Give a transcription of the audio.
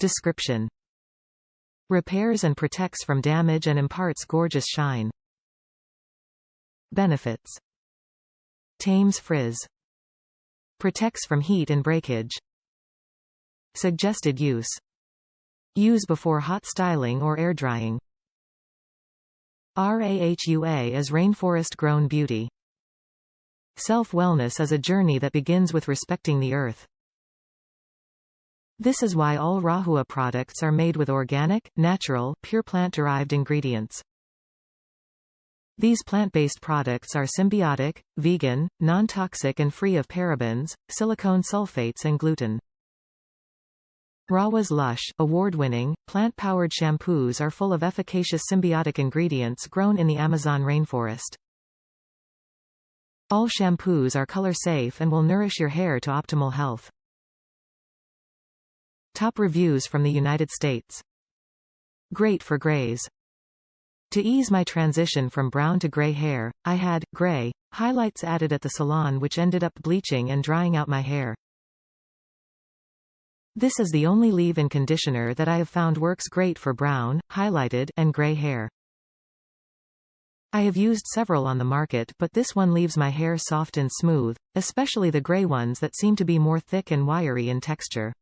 Description: repairs and protects from damage and imparts gorgeous shine. Benefits: tames frizz. Protects from heat and breakage. Suggested use: use before hot styling or air drying. Rahua is rainforest-grown beauty. Self-wellness is a journey that begins with respecting the earth. This is why all Rahua products are made with organic, natural, pure plant-derived ingredients. These plant-based products are symbiotic, vegan, non-toxic and free of parabens, silicone sulfates and gluten. Rahua's lush, award-winning, plant-powered shampoos are full of efficacious symbiotic ingredients grown in the Amazon rainforest. All shampoos are color-safe and will nourish your hair to optimal health. Top reviews from the United States. Great for grays. To ease my transition from brown to gray hair, I had gray highlights added at the salon, which ended up bleaching and drying out my hair. This is the only leave-in conditioner that I have found works great for brown, highlighted, and gray hair. I have used several on the market, but this one leaves my hair soft and smooth, especially the gray ones that seem to be more thick and wiry in texture.